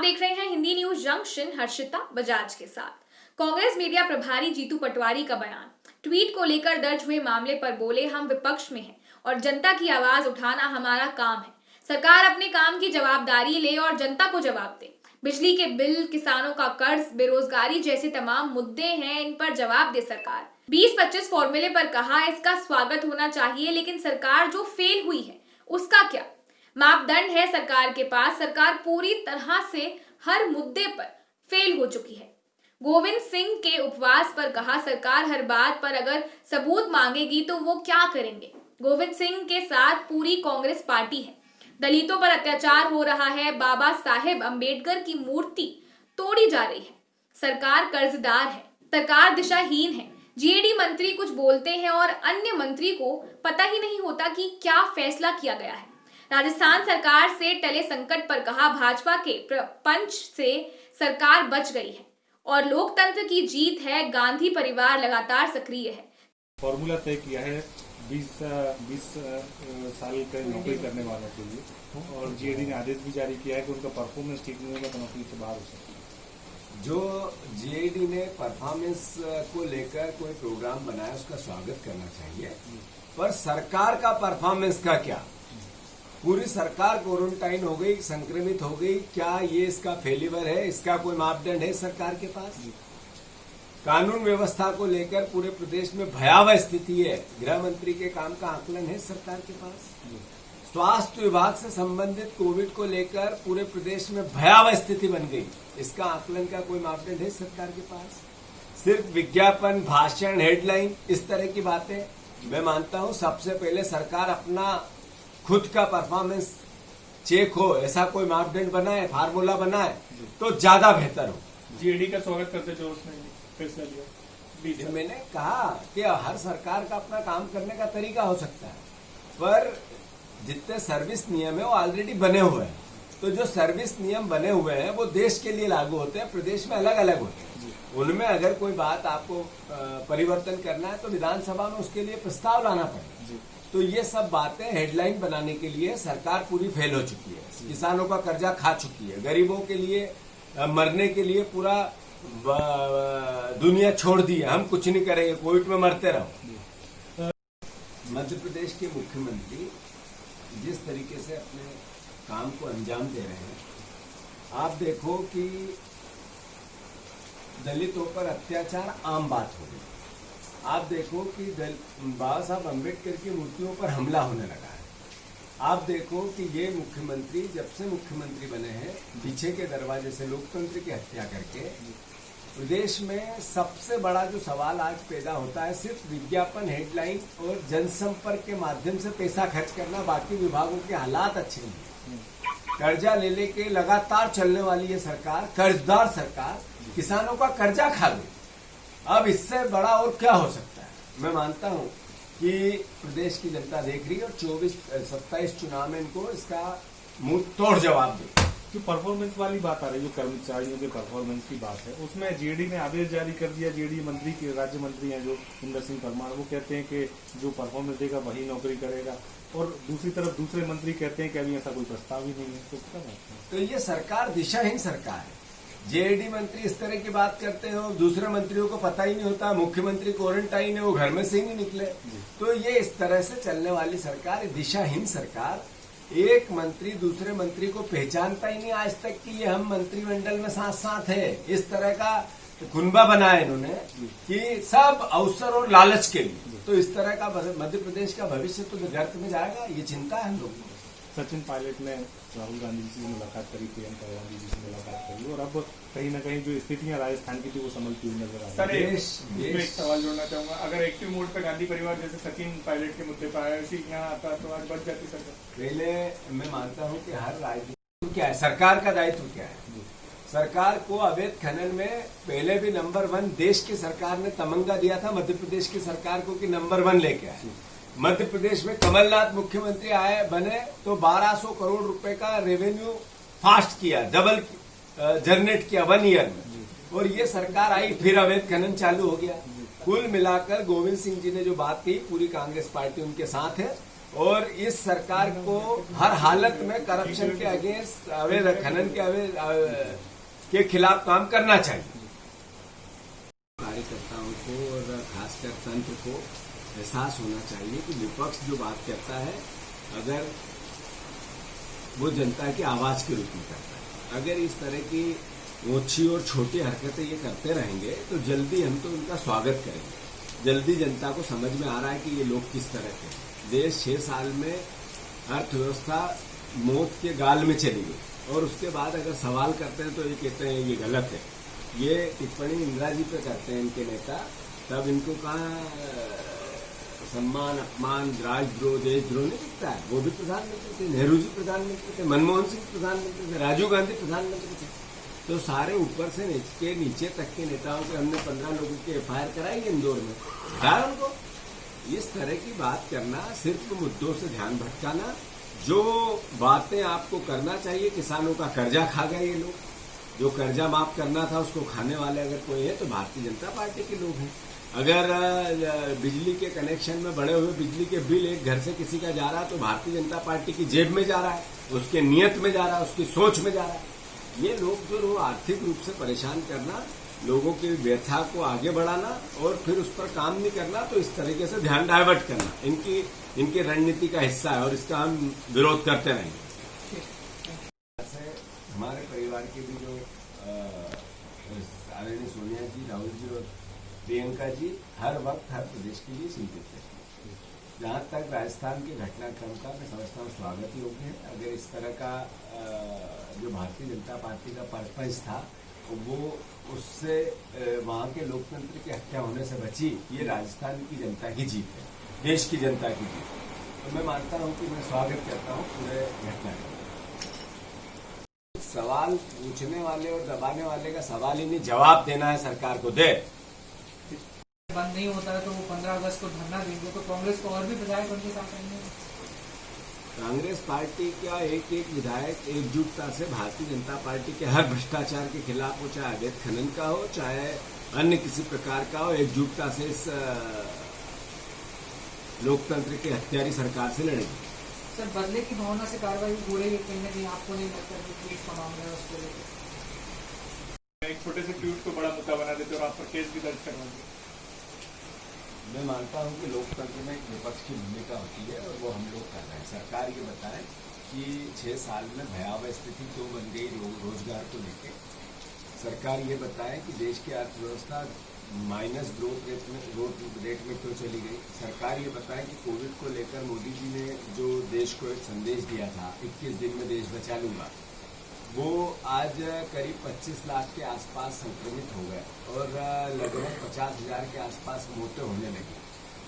देख रहे हैं हिंदी न्यूज जंक्शन हर्षिता बजाज के साथ। कांग्रेस मीडिया प्रभारी जीतू पटवारी का बयान। ट्वीट को लेकर दर्ज हुए मामले पर बोले, हम विपक्ष में हैं और जनता की आवाज उठाना हमारा काम है। सरकार अपने काम की जवाबदारी ले और जनता को जवाब दे। बिजली के बिल, किसानों का कर्ज, बेरोजगारी जैसे तमाम मुद्दे हैं, इन पर जवाब दे सरकार। 20-25 फॉर्मूले पर कहा, इसका स्वागत होना चाहिए, लेकिन सरकार जो फेल हुई है उसका क्या? मापदंड है सरकार के पास। सरकार पूरी तरह से हर मुद्दे पर फेल हो चुकी है। गोविंद सिंह के उपवास पर कहा, सरकार हर बात पर अगर सबूत मांगेगी तो वो क्या करेंगे? गोविंद सिंह के साथ पूरी कांग्रेस पार्टी है। दलितों पर अत्याचार हो रहा है, बाबा साहेब अंबेडकर की मूर्ति तोड़ी जा रही है, सरकार कर्जदार है, सरकार दिशाहीन है। जीएडी मंत्री कुछ बोलते हैं और अन्य मंत्री को पता ही नहीं होता कि क्या फैसला किया गया है। राजस्थान सरकार से टले संकट पर कहा, भाजपा के पंच से सरकार बच गई है और लोकतंत्र की जीत है। गांधी परिवार लगातार सक्रिय है। फॉर्मूला तय किया है 20 साल का नौकरी करने वालों के लिए, और जीएडी ने आदेश भी जारी किया है कि उनका परफॉर्मेंस ठीक नहीं होगा तो नौकरी से बाहर हो सकता है। जो जीएडी ने परफॉर्मेंस को लेकर कोई प्रोग्राम बनाया उसका स्वागत करना चाहिए, पर सरकार का परफॉर्मेंस का क्या? पूरी सरकार क्वारंटाइन हो गई, संक्रमित हो गई, क्या ये इसका फेलिवर है? इसका कोई मापदंड है सरकार के पास? कानून व्यवस्था को लेकर पूरे प्रदेश में भयावह स्थिति है, गृह मंत्री के काम का आकलन है सरकार के पास? स्वास्थ्य विभाग से संबंधित कोविड को लेकर पूरे प्रदेश में भयावह स्थिति बन गई, इसका आकलन का कोई मापदंड है सरकार के पास? सिर्फ विज्ञापन, भाषण, हेडलाइन, इस तरह की बातें। मैं मानता हूं सबसे पहले सरकार अपना खुद का परफॉर्मेंस चेक हो, ऐसा कोई मापदंड बनाए, फार्मूला बनाए तो ज्यादा बेहतर हो। जीएडी का स्वागत करते जो उसने फैसला लिया। मैंने कहा कि हर सरकार का अपना काम करने का तरीका हो सकता है, पर जितने सर्विस नियम है वो ऑलरेडी बने हुए हैं। तो जो सर्विस नियम बने हुए हैं वो देश के लिए लागू होते हैं, प्रदेश में अलग अलग होते हैं। उनमें अगर कोई बात आपको परिवर्तन करना है तो विधानसभा में उसके लिए प्रस्ताव लाना पड़ेगा। तो ये सब बातें हेडलाइन बनाने के लिए सरकार पूरी फेल हो चुकी है। किसानों का कर्जा खा चुकी है, गरीबों के लिए मरने के लिए पूरा दुनिया छोड़ दी है। हम कुछ नहीं करेंगे, कोविड में मरते रहो। मध्य प्रदेश के मुख्यमंत्री जिस तरीके से अपने काम को अंजाम दे रहे हैं, आप देखो कि दलितों पर अत्याचार आम बात हो गई। आप देखो कि बाबा साहब अंबेडकर की मूर्तियों पर हमला होने लगा है। आप देखो कि ये मुख्यमंत्री जब से मुख्यमंत्री बने हैं, पीछे के दरवाजे से लोकतंत्र की हत्या करके प्रदेश में सबसे बड़ा जो सवाल आज पैदा होता है, सिर्फ विज्ञापन, हेडलाइन और जनसंपर्क के माध्यम से पैसा खर्च करना। बाकी विभागों के हालात अच्छे नहीं। कर्जा ले लेके लगातार चलने वाली ये सरकार, कर्जदार सरकार, किसानों का कर्जा खा गई। अब इससे बड़ा और क्या हो सकता है? मैं मानता हूं कि प्रदेश की जनता देख रही है और 27 चुनाव में इनको इसका मुंह तोड़ जवाब दे। जो परफॉर्मेंस वाली बात आ रही है, जो कर्मचारियों के परफॉर्मेंस की बात है, उसमें जीएडी ने आदेश जारी कर दिया। जीएडी मंत्री के राज्य मंत्री हैं जो इंदर सिंह परमार, वो कहते हैं कि जो परफॉर्मेंस देगा वही नौकरी करेगा, और दूसरी तरफ दूसरे मंत्री कहते हैं कि अभी ऐसा कोई प्रस्ताव ही नहीं है। तो क्या बात है? तो ये सरकार दिशाहीन सरकार है। जेडी मंत्री इस तरह की बात करते हो, दूसरे मंत्रियों को पता ही नहीं होता। मुख्यमंत्री क्वारंटाइन है, वो घर में से ही नहीं निकले। तो ये इस तरह से चलने वाली सरकार, दिशाहीन सरकार। एक मंत्री दूसरे मंत्री को पहचानता ही नहीं आज तक कि ये हम मंत्रिमंडल में साथ साथ है। इस तरह का कुनबा बनाया इन्होंने कि सब अवसर और लालच के लिए। तो इस तरह का मध्य प्रदेश का भविष्य तो गर्त में जाएगा, ये चिंता है हम लोगों को। सचिन पायलट ने राहुल गांधी जी से मुलाकात करी, प्रियंका गांधी जी से मुलाकात करी, और अब कहीं ना कहीं जो स्थितियां राजस्थान की थी वो संभलती हुई नजर आ रही है। सर, एक सवाल जोड़ना चाहूंगा, अगर एक्टिव मोड पे गांधी परिवार जैसे सचिन पायलट के मुद्दे पर आया, यहाँ आता तो आज बच जाती सरकार। पहले मैं मानता हूँ कि हर राजनीति क्या है, सरकार का दायित्व क्या है? सरकार को अवैध खनन में पहले भी नंबर 1 देश की सरकार ने तमंगा दिया था मध्य प्रदेश की सरकार को कि नंबर 1 लेके आए। मध्य प्रदेश में कमलनाथ मुख्यमंत्री बने तो 1200 करोड़ रुपए का रेवेन्यू फास्ट किया, डबल जनरेट किया 1 ईयर में। और ये सरकार आई, फिर अवैध खनन चालू हो गया। कुल मिलाकर गोविंद सिंह जी ने जो बात कही, पूरी कांग्रेस पार्टी उनके साथ है और इस सरकार को हर हालत में करप्शन के अगेंस्ट अवैध खनन के खिलाफ काम करना चाहिए। कार्यकर्ताओं को और खासकर तंत्र को एहसास होना चाहिए कि विपक्ष जो बात करता है अगर वो जनता की आवाज के रूप में करता है, अगर इस तरह की ओछी और छोटी हरकतें ये करते रहेंगे तो जल्दी हम तो उनका स्वागत करेंगे। जल्दी जनता को समझ में आ रहा है कि ये लोग किस तरह के। देश 6 साल में अर्थव्यवस्था मौत के गाल में चली गई और उसके बाद अगर सवाल करते हैं तो ये कहते हैं ये गलत है। ये टिप्पणी इंदिरा जी पे करते हैं इनके नेता, तब इनको कहाँ सम्मान अपमान राजद्रोह देशद्रोह नहीं दिखता है। वो भी प्रधानमंत्री थे, नेहरू जी प्रधानमंत्री थे, मनमोहन सिंह प्रधानमंत्री थे, राजीव गांधी प्रधानमंत्री थे। तो सारे ऊपर से नीचे तक के नेताओं के हमने 15 लोगों की एफआईआर कराई इंदौर में, हटाया उनको। इस तरह की बात करना, सिर्फ मुद्दों से ध्यान भटकाना, जो बातें आपको करना चाहिए। किसानों का कर्जा खा गए ये लोग, जो कर्जा माफ करना था उसको खाने वाले अगर कोई है तो भारतीय जनता पार्टी के लोग हैं। अगर बिजली के कनेक्शन में बढ़े हुए बिजली के बिल एक घर से किसी का जा रहा है तो भारतीय जनता पार्टी की जेब में जा रहा है, उसके नियत में जा रहा है, उसकी सोच में जा रहा है। ये लोग जो आर्थिक रूप से परेशान करना, लोगों की व्यथा को आगे बढ़ाना और फिर उस पर काम नहीं करना, तो इस तरीके से ध्यान डाइवर्ट करना इनकी रणनीति का हिस्सा है और इसका हम विरोध करते रहेंगे। हमारे परिवार के भी जो आदरणीय सोनिया जी, राहुल जी और प्रियंका जी हर वक्त हर प्रदेश के लिए चिंतित है। जहां तक राजस्थान के घटनाक्रम का मैं समझता हूँ स्वागत योग्य है। अगर इस तरह का जो भारतीय जनता पार्टी का पर्पज था वो उससे वहां के लोकतंत्र की हत्या होने से बची, ये राजस्थान की जनता की जीत है, देश की जनता की जीत है। तो मैं मानता हूँ कि मैं स्वागत करता हूँ पूरे घटनाक्रम। सवाल पूछने वाले और दबाने वाले का सवाल ही नहीं, जवाब देना है सरकार को दे। बंद नहीं होता है तो वो 15 अगस्त को धरना देंगे, तो कांग्रेस को और भी विधायक उनके साथ रहेंगे। कांग्रेस पार्टी का एक एक विधायक एकजुटता से भारतीय जनता पार्टी के हर भ्रष्टाचार के खिलाफ हो, चाहे अवैध खनन का हो, चाहे अन्य किसी प्रकार का हो, एकजुटता से इस लोकतंत्र की हत्यारी सरकार से लड़ेगी। सर, बदले की भावना से कार्रवाई हो रही है, कहीं ना कहीं आपको नहीं लगता कि ट्वीट का मामला है उसको लेकर एक छोटे से ट्वीट को बड़ा मुद्दा बना देते और आप पर केस भी दर्ज करवा दिए? मैं मानता हूं कि लोकतंत्र में विपक्ष की भूमिका होती है और वो हम लोग कर रहे हैं। सरकार ये बताए कि 6 साल में भयावह स्थिति क्यों बन गई रोजगार को लेकर। सरकार ये बताए कि देश की अर्थव्यवस्था माइनस ग्रोथ रेट में क्यों चली गई। सरकार ये बताए कि कोविड को लेकर मोदी जी ने जो देश को एक संदेश दिया था 21 दिन में देश बचा लूंगा, वो आज करीब 25 लाख के आसपास संक्रमित हो गए और लगभग 50,000 के आसपास मौतें होने लगी।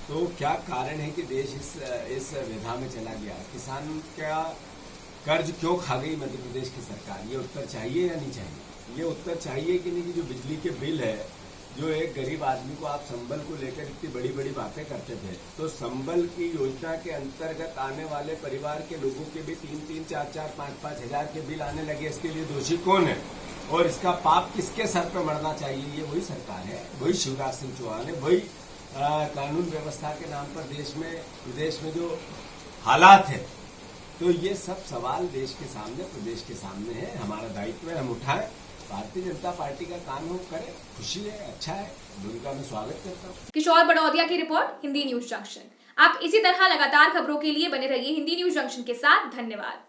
तो क्या कारण है कि देश इस विधा में चला गया? किसान का कर्ज क्यों खा गई मध्य प्रदेश की सरकार? ये उत्तर चाहिए या नहीं चाहिए? ये उत्तर चाहिए कि नहीं कि जो बिजली के बिल है, जो एक गरीब आदमी को आप संबल को लेकर इतनी बड़ी बड़ी बातें करते थे, तो संबल की योजना के अंतर्गत आने वाले परिवार के लोगों के भी 3-3, 4-4, 5-5 हजार के बिल आने लगे। इसके लिए दोषी कौन है और इसका पाप किसके सर पर मरना चाहिए? ये वही सरकार है, वही शिवराज सिंह चौहान है, वही कानून व्यवस्था के नाम पर विदेश में जो हालात है। तो ये सब सवाल देश के सामने, प्रदेश के सामने है। हमारा दायित्व है, हम उठाएं। भारतीय जनता पार्टी का काम हो करे, खुशी है, अच्छा है, उनका मैं स्वागत करता हूँ। किशोर बड़ौदिया की रिपोर्ट, हिंदी न्यूज जंक्शन। आप इसी तरह लगातार खबरों के लिए बने रहिए हिंदी न्यूज जंक्शन के साथ। धन्यवाद।